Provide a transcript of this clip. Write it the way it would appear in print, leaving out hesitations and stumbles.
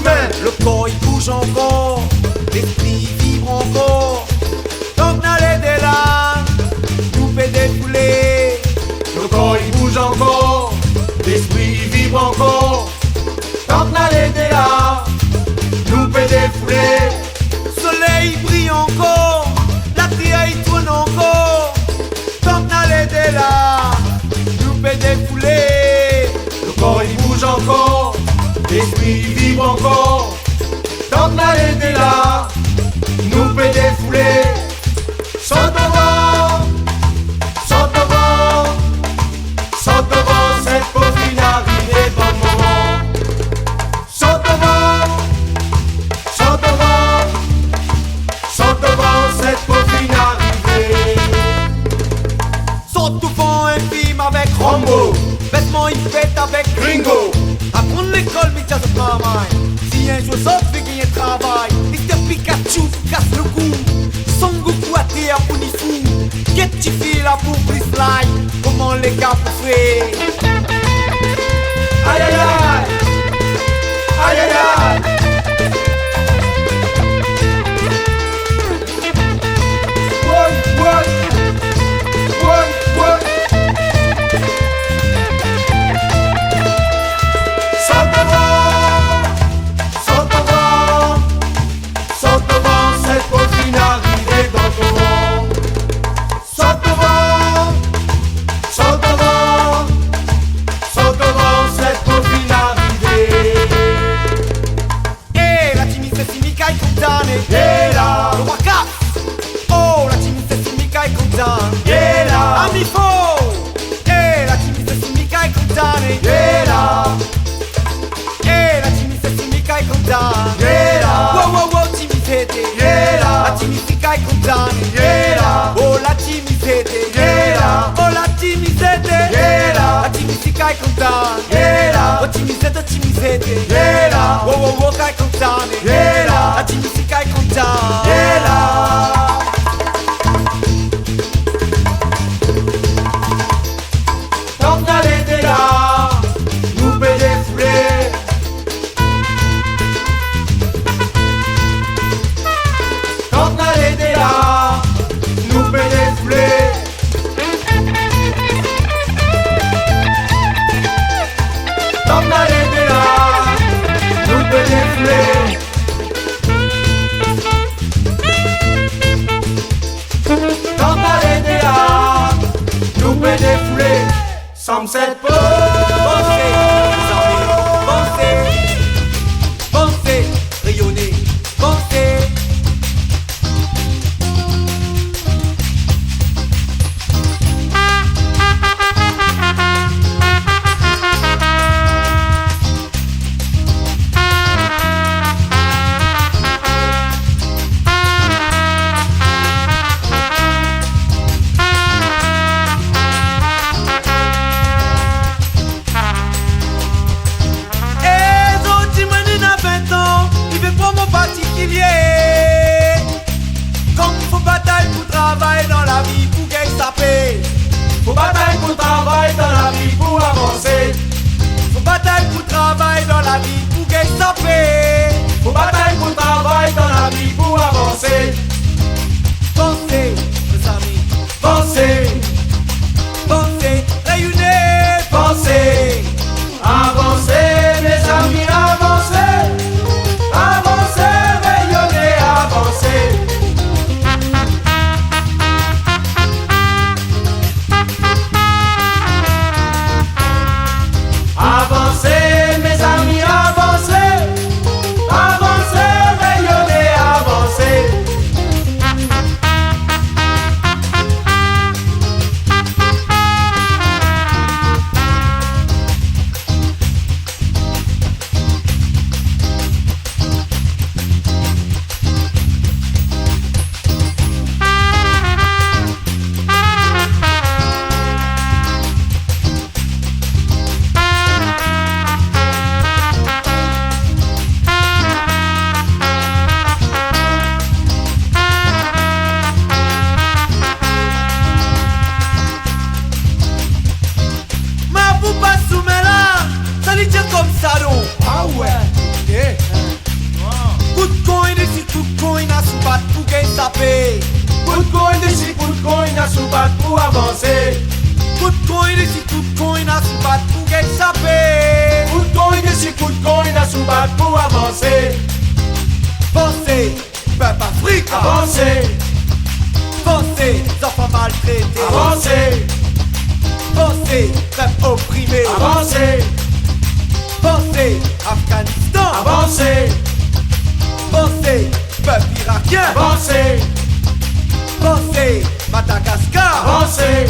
mains. Le corps il bouge encore, l'esprit vibre encore. Donc n'allez de là, nous peut défouler. Le corps il bouge encore, l'esprit il vibre encore. Tant n'allez de là, nous peut défouler. Soleil brille encore, la terre il tourne encore. Donc n'allez de là, nous peut défouler. Le corps il bouge encore, l'esprit il vibre encore. Tant n'allez de là, nous peut défouler. Saute au vent, saute au vent, saute au vent, cette poitrine arrivée dans le moment. Saute au vent, saute au vent, saute au vent, cette poitrine arrivée. Saute au vent un film avec Rambo, vêtements il fête avec Gringo. Apprendre l'école, mais t'as ce travail. Si un jour saute, fait gagner travail. Mr. Pikachu casse le cou. Son Goku à terre pour ni fou. Qu'est-ce que tu fais là pour plus slide? Comment les gars pour faire? Aïe aïe aïe, aïe aïe aïe. Woy, woy, woy, woy. Saute au vent, saute au vent, saute au vent, cette poitrine arrivée dans ton vent. Saute au vent, saute au vent, saute au vent, cette poitrine arrivée. Eh, la timide c'est Simika est condamnée. Et là, Le roi Cap. Oh, la timide c'est Simika est condamnée. et là, Ami faux. Eh, la timide c'est Simika est condamnée. et là, Eh, la timide c'est Simika est condamnée. et là, Wow, wow, wow, timidité. et là, La timidité est condamnée. et là, Oh, la timidité. et là, Oh, la timidité. et là, La timidité est condamnée. et là, Oh, timidité, timidité. et là, Wow, wow, wow, est condamnée. et là, La timidité est condamnée. et là. Tant d'aller de là, nous peut défouler. Tant d'aller de là, nous peut défouler. Tant d'aller de là, nous peut défouler. Tant d'aller de là, nous peut défouler. Somme cette peau. Pensez, mes amis, pensez, pensez, rayonnez, pensez. Quand il faut bataille pour travail dans la vie pour gagner sa paix. Faut bataille pour travail dans la vie pour avancer. Faut bataille pour travail dans la vie pour gagner sa paix. Faut bataille pour travail dans la vie pour avancer. Pensez, mes amis, Pensez, pensez, rayonnez, pensez, avancez, mes amis, avancez, avancez, rayonnez, avancez. Avancez, mes amis, avancez, avancez, rayonnez, avancez. Ma vous pas soumettre là, ça lui tient comme ça donc. Ah ouais, ok. bat pour gagner sa paix. Coup de coin d'ici, coup de coin à sous-battre pour avancer. Coup de coin ici, coup de coin à se battre pour gagner sa paix. Coup de coin d'ici, coup de coin à sous-battre pour avancer. Pensez, peuple africain. Avancer, Pensez, enfants maltraités. avancer, Pensez, peuple opprimé. avancer, Pensez, Afghanistan. avancer, Pensez, peuple irakien. avancer, Pensez, Madagascar. avancer,